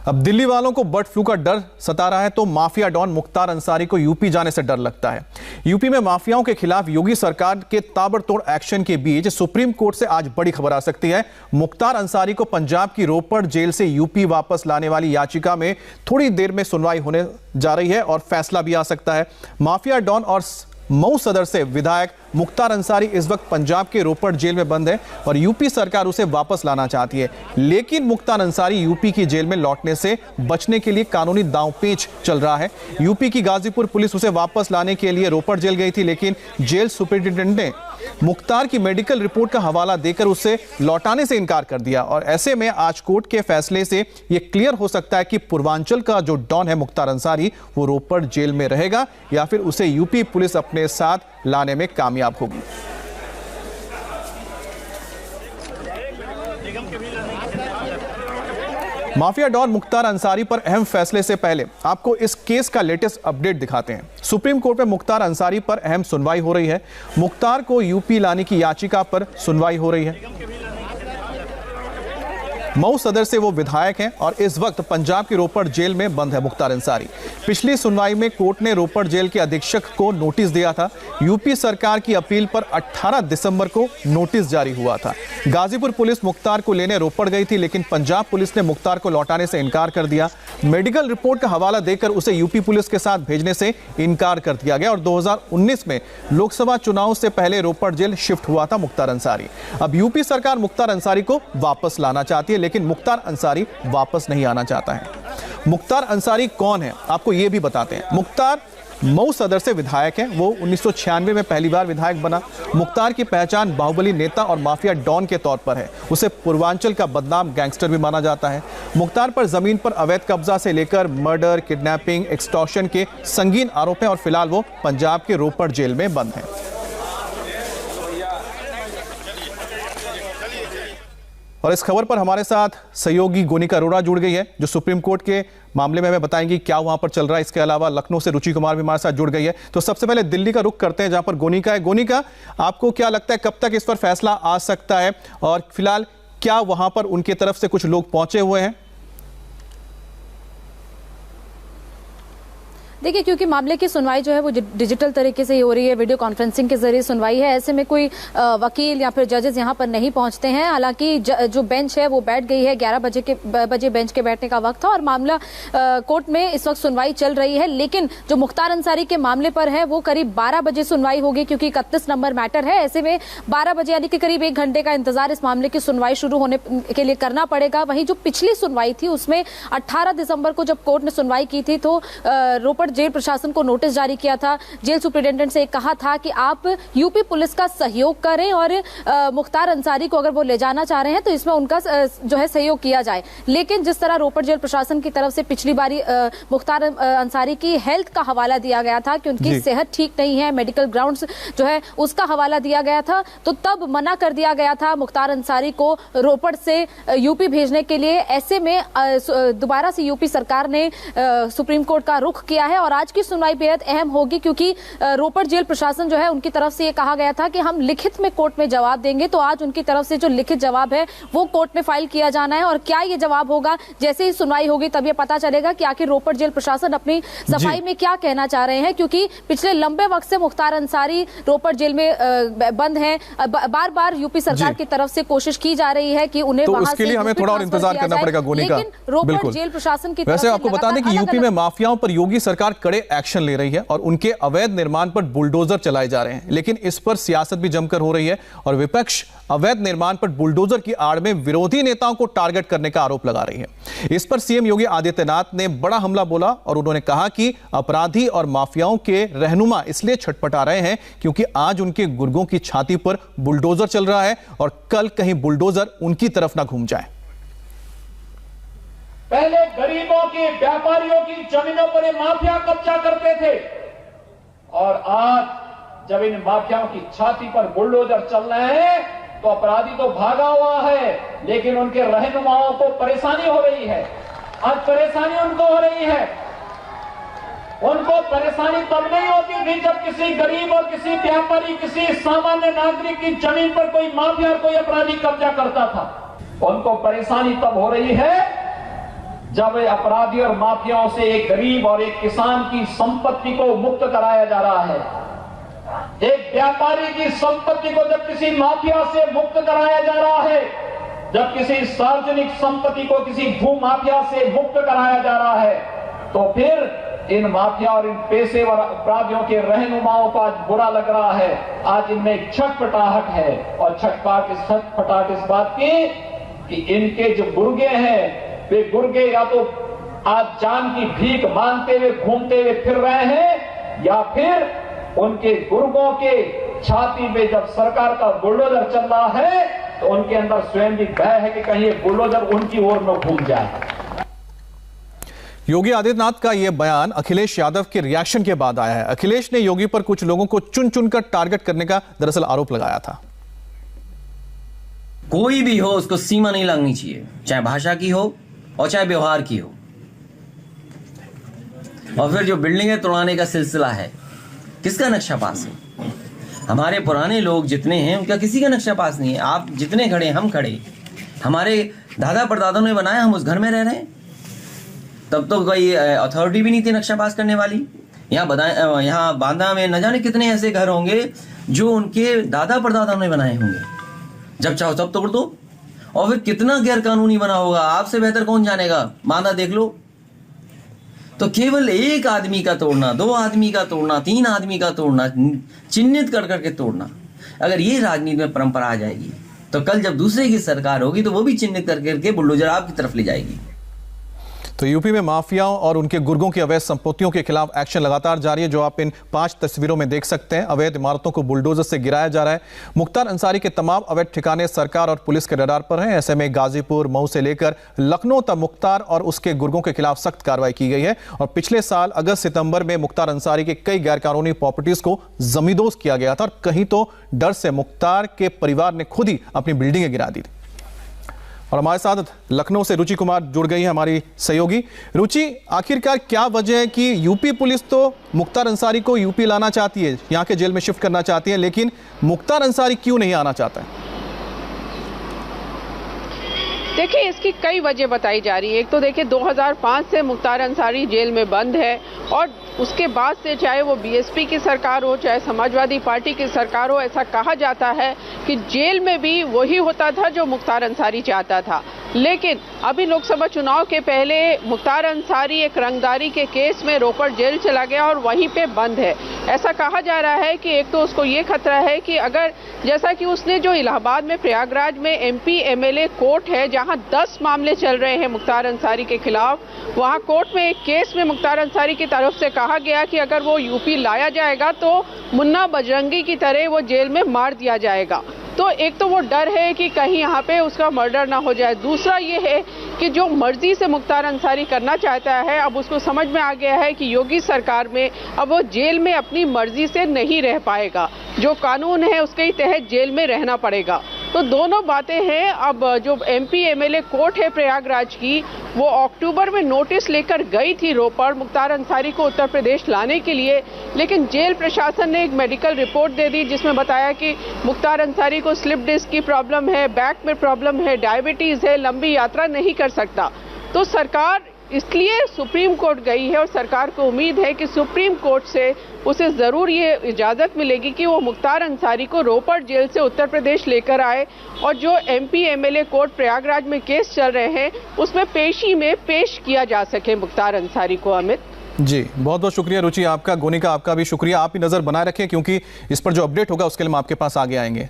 अब दिल्ली वालों को बर्ड फ्लू का डर सता रहा है तो माफिया डॉन मुख्तार अंसारी को यूपी जाने से डर लगता है। यूपी में माफियाओं के खिलाफ योगी सरकार के ताबड़तोड़ एक्शन के बीच सुप्रीम कोर्ट से आज बड़ी खबर आ सकती है। मुख्तार अंसारी को पंजाब की रोपड़ जेल से यूपी वापस लाने वाली याचिका में थोड़ी देर में सुनवाई होने जा रही है और फैसला भी आ सकता है। माफिया डॉन और मऊ सदर से विधायक मुख्तार अंसारी इस वक्त पंजाब के रोपड़ जेल में बंद है और यूपी सरकार उसे वापस लाना चाहती है, लेकिन मुख्तार अंसारी यूपी की जेल में लौटने से बचने के लिए कानूनी दांवपेच चल रहा है। यूपी की गाजीपुर पुलिस उसे वापस लाने के लिए रोपड़ जेल गई थी, लेकिन जेल सुपरिटेंडेंट ने मुख्तार की मेडिकल रिपोर्ट का हवाला देकर उसे लौटाने से इनकार कर दिया और ऐसे में आज कोर्ट के फैसले से यह क्लियर हो सकता है कि पूर्वांचल का जो डॉन है मुख्तार अंसारी वो रोपड़ जेल में रहेगा या फिर उसे यूपी पुलिस अपने साथ लाने में कामयाब होगी। माफिया डॉन मुख्तार अंसारी पर अहम फैसले से पहले आपको इस केस का लेटेस्ट अपडेट दिखाते हैं। सुप्रीम कोर्ट में मुख्तार अंसारी पर अहम सुनवाई हो रही है। मुख्तार को यूपी लाने की याचिका पर सुनवाई हो रही है। मऊ सदर से वो विधायक हैं और इस वक्त पंजाब की रोपड़ जेल में बंद है मुख्तार अंसारी। पिछली सुनवाई में कोर्ट ने रोपड़ जेल के अधीक्षक को नोटिस दिया था। यूपी सरकार की अपील पर 18 दिसंबर को नोटिस जारी हुआ था। गाजीपुर पुलिस मुख्तार को लेने रोपड़ गई थी, लेकिन पंजाब पुलिस ने मुख्तार को लौटाने से इनकार कर दिया। मेडिकल रिपोर्ट का हवाला देकर उसे यूपी पुलिस के साथ भेजने से इनकार कर दिया गया और 2019 में लोकसभा चुनाव से पहले रोपड़ जेल शिफ्ट हुआ था मुख्तार अंसारी। अब यूपी सरकार मुख्तार अंसारी को वापस लाना चाहती है, लेकिन मुख्तार अंसारी वापस नहीं आना चाहता है। मुख्तार अंसारी कौन है आपको यह भी बताते हैं। मुख्तार मऊ सदर से विधायक है। वो 1996 में पहली बार विधायक बना। मुख्तार की पहचान बाहुबली नेता और माफिया डॉन के तौर पर है। उसे पूर्वांचल का बदनाम गैंगस्टर भी माना जाता है। मुख्तार पर जमीन पर अवैध कब्जा से लेकर मर्डर, किडनैपिंग, एक्सटॉर्शन के संगीन आरोप हैं और फिलहाल वो पंजाब के रोपड़ जेल में बंद है। और इस खबर पर हमारे साथ सहयोगी गोनिका अरोड़ा जुड़ गई है, जो सुप्रीम कोर्ट के मामले में हमें बताएंगी क्या वहां पर चल रहा है। इसके अलावा लखनऊ से रुचि कुमार भी हमारे साथ जुड़ गई है। तो सबसे पहले दिल्ली का रुख करते हैं, जहां पर गोनिका है। गोनिका, आपको क्या लगता है कब तक इस पर फैसला आ सकता है और फिलहाल क्या वहां पर उनकी तरफ से कुछ लोग पहुंचे हुए हैं? देखिए, क्योंकि मामले की सुनवाई जो है वो डिजिटल तरीके से ही हो रही है, वीडियो कॉन्फ्रेंसिंग के जरिए सुनवाई है। ऐसे में कोई वकील या फिर जजेस यहाँ पर नहीं पहुंचते हैं। हालांकि जो बेंच है वो बैठ गई है। 11 बजे बेंच के बैठने का वक्त था और मामला कोर्ट में इस वक्त सुनवाई चल रही है। लेकिन जो मुख्तार अंसारी के मामले पर है वो करीब 12 बजे सुनवाई होगी, क्योंकि 31 नंबर मैटर है। ऐसे में 12 बजे यानी कि करीब 1 घंटे का इंतजार इस मामले की सुनवाई शुरू होने के लिए करना पड़ेगा। वहीं जो पिछली सुनवाई थी उसमें 18 दिसंबर को जब कोर्ट ने सुनवाई की थी तो रोपड़ जेल प्रशासन को नोटिस जारी किया था। जेल सुपरिटेंडेंट से कहा था कि आप यूपी पुलिस का सहयोग करें और मुख्तार अंसारी को अगर वो ले जाना चाह रहे हैं तो इसमें उनका जो है सहयोग किया जाए। लेकिन जिस तरह रोपड़ जेल प्रशासन की तरफ से पिछली बारी मुख्तार अंसारी की हेल्थ का हवाला दिया गया था कि उनकी सेहत ठीक नहीं है, मेडिकल ग्राउंड्स जो है उसका हवाला दिया गया था, तो तब मना कर दिया गया था मुख्तार अंसारी को रोपड़ से यूपी भेजने के लिए। ऐसे में दोबारा से यूपी सरकार ने सुप्रीम कोर्ट का रुख किया है और आज की सुनवाई बेहद अहम होगी, क्योंकि रोपड़ जेल प्रशासन जो है उनकी तरफ से ये कहा गया था कि हम लिखित में कोर्ट में जवाब देंगे। तो आज उनकी तरफ से जो लिखित जवाब है वो कोर्ट में फाइल किया जाना है और क्या ये जवाब होगा, जैसे ही सुनवाई होगी तब ये पता चलेगा कि आखिर रोपड़ जेल प्रशासन अपनी सफाई में क्या कहना चाह रहे हैं। क्योंकि पिछले लंबे वक्त से मुख्तार अंसारी रोपड़ जेल में बंद है। बार बार यूपी सरकार की तरफ से कोशिश की जा रही है कि उन्हें वहां उसके लिए हमें थोड़ा और इंतजार करना पड़ेगा गोनिका। लेकिन रोपड़ जेल प्रशासन की वैसे आपको बता दें कि यूपी में माफियाओं पर योगी सरकार कड़े एक्शन ले रही है और उनके अवैध निर्माण पर बुलडोजर चलाए जा रहे हैं, लेकिन इस पर सियासत भी जमकर हो रही है और विपक्ष अवैध निर्माण पर बुलडोजर की आड़ में विरोधी नेताओं को टारगेट करने का आरोप लगा रही है। इस पर सीएम योगी आदित्यनाथ ने बड़ा हमला बोला और उन्होंने कहा कि अपराधी और माफियाओं के रहनुमा इसलिए छटपटा रहे हैं क्योंकि आज उनके गुर्गों की छाती पर बुलडोजर चल रहा है और कल कहीं बुलडोजर उनकी तरफ ना घूम जाए। पहले गरीबों की, व्यापारियों की जमीनों पर माफिया कब्जा करते थे और आज जब इन माफियाओं की छाती पर बुलडोजर चल रहे हैं तो अपराधी तो भागा हुआ है, लेकिन उनके रहनुमाओं को परेशानी हो रही है। आज परेशानी उनको हो रही है। उनको परेशानी तब नहीं होती थी जब किसी गरीब और किसी व्यापारी, किसी सामान्य नागरिक की जमीन पर कोई माफिया, कोई अपराधी कब्जा करता था। उनको परेशानी तब हो रही है जब अपराधी और माफियाओं से एक गरीब और एक किसान की संपत्ति को मुक्त कराया जा रहा है, एक व्यापारी की संपत्ति को जब किसी माफिया से मुक्त कराया जा रहा है, जब किसी सार्वजनिक संपत्ति को किसी भू माफिया से मुक्त कराया जा रहा है, तो फिर इन माफिया और इन पेशेवर अपराधियों के रहनुमाओं को आज बुरा लग रहा है। आज इनमें एक छटपटाहट है, और छटपटाहट इस बात की कि इनके जो गुर्गे हैं, वे गुर्गे या तो आज जान की भीख मांगते हुए घूमते हुए फिर रहे हैं, या फिर उनके गुर्गों के छाती में जब सरकार का बुलडोजर चल रहा है तो उनके अंदर स्वयं भी भय है कि कहीं ये बुलडोजर उनकी ओर न घूम जाए। योगी आदित्यनाथ का यह बयान अखिलेश यादव के रिएक्शन के बाद आया है। अखिलेश ने योगी पर कुछ लोगों को चुन चुनकर टारगेट करने का दरअसल आरोप लगाया था। कोई भी हो, उसको सीमा नहीं लगनी चाहिए, चाहे भाषा की हो और चाहे व्यवहार की हो। और फिर जो बिल्डिंगें तोड़ाने का सिलसिला है, किसका नक्शा पास है? हमारे पुराने लोग जितने हैं उनका किसी का नक्शा पास नहीं है। आप जितने खड़े, हम खड़े, हमारे दादा परदादों ने बनाया, हम उस घर में रह रहे हैं। तब तो कोई अथॉरिटी भी नहीं थी नक्शा पास करने वाली। यहाँ बांदा में न जाने कितने ऐसे घर होंगे जो उनके दादा परदादा ने बनाए होंगे। जब चाहो तब तोड़ दो। और फिर कितना गैर कानूनी बना होगा, आपसे बेहतर कौन जानेगा। बांदा देख लो। तो केवल एक आदमी का तोड़ना, 2 आदमी का तोड़ना, 3 आदमी का तोड़ना, चिन्हित कर करके तोड़ना, अगर ये राजनीति में परंपरा आ जाएगी तो कल जब दूसरे की सरकार होगी तो वो भी चिन्हित कर करके बुलडोजर आपकी तरफ ले जाएगी। तो यूपी में माफियाओं और उनके गुर्गों की अवैध संपत्तियों के खिलाफ एक्शन लगातार जारी है, जो आप इन 5 तस्वीरों में देख सकते हैं। अवैध इमारतों को बुलडोजर से गिराया जा रहा है। मुख्तार अंसारी के तमाम अवैध ठिकाने सरकार और पुलिस के रडार पर हैं। ऐसे में गाजीपुर, मऊ से लेकर लखनऊ तक मुख्तार और उसके गुर्गों के खिलाफ सख्त कार्रवाई की गई है। और पिछले साल अगस्त सितंबर में मुख्तार अंसारी के कई गैरकानूनी प्रॉपर्टीज को जमींदोज किया गया था, और कहीं तो डर से मुख्तार के परिवार ने खुद ही अपनी बिल्डिंगें गिरा दी थी। और हमारे साथ लखनऊ से रुचि कुमार जुड़ गई है, हमारी सहयोगी। रुचि, आखिरकार क्या वजह है कि यूपी पुलिस तो मुख्तार अंसारी को यूपी लाना चाहती है, यहाँ के जेल में शिफ्ट करना चाहती है, लेकिन मुख्तार अंसारी क्यों नहीं आना चाहता है? देखिए, इसकी कई वजह बताई जा रही है। एक तो देखिए 2005 से मुख्तार अंसारी जेल में बंद है, और उसके बाद से चाहे वो बीएसपी की सरकार हो, चाहे समाजवादी पार्टी की सरकार हो, ऐसा कहा जाता है कि जेल में भी वही होता था जो मुख्तार अंसारी चाहता था। लेकिन अभी लोकसभा चुनाव के पहले मुख्तार अंसारी एक रंगदारी के केस में रोपड़ जेल चला गया और वहीं पे बंद है। ऐसा कहा जा रहा है कि एक तो उसको ये खतरा है कि अगर, जैसा कि उसने जो इलाहाबाद में प्रयागराज में एमपी एमएलए कोर्ट है जहां 10 मामले चल रहे हैं मुख्तार अंसारी के खिलाफ, वहां कोर्ट में एक केस में मुख्तार अंसारी की तरफ से कहा गया कि अगर वो यूपी लाया जाएगा तो मुन्ना बजरंगी की तरह वो जेल में मार दिया जाएगा। तो एक तो वो डर है कि कहीं यहाँ पे उसका मर्डर ना हो जाए। दूसरा ये है कि जो मर्जी से मुख्तार अंसारी करना चाहता है, अब उसको समझ में आ गया है कि योगी सरकार में अब वो जेल में अपनी मर्जी से नहीं रह पाएगा, जो कानून है उसके तहत जेल में रहना पड़ेगा। तो दोनों बातें हैं। अब जो एमपी एमएलए कोर्ट है प्रयागराज की, वो अक्टूबर में नोटिस लेकर गई थी रोपड़ मुख्तार अंसारी को उत्तर प्रदेश लाने के लिए, लेकिन जेल प्रशासन ने एक मेडिकल रिपोर्ट दे दी जिसमें बताया कि मुख्तार अंसारी को स्लिप डिस्क की प्रॉब्लम है, बैक में प्रॉब्लम है, डायबिटीज है, लंबी यात्रा नहीं कर सकता। तो सरकार इसलिए सुप्रीम कोर्ट गई है, और सरकार को उम्मीद है कि सुप्रीम कोर्ट से उसे जरूर ये इजाजत मिलेगी कि वो मुख्तार अंसारी को रोपड़ जेल से उत्तर प्रदेश लेकर आए, और जो एमपी एमएलए कोर्ट प्रयागराज में केस चल रहे हैं उसमें पेशी में पेश किया जा सके मुख्तार अंसारी को। अमित जी, बहुत बहुत शुक्रिया रुचि आपका। गोनिका, आपका भी शुक्रिया। आप ही नजर बनाए रखें, क्योंकि इस पर जो अपडेट होगा उसके लिए हम आपके पास आगे आएंगे।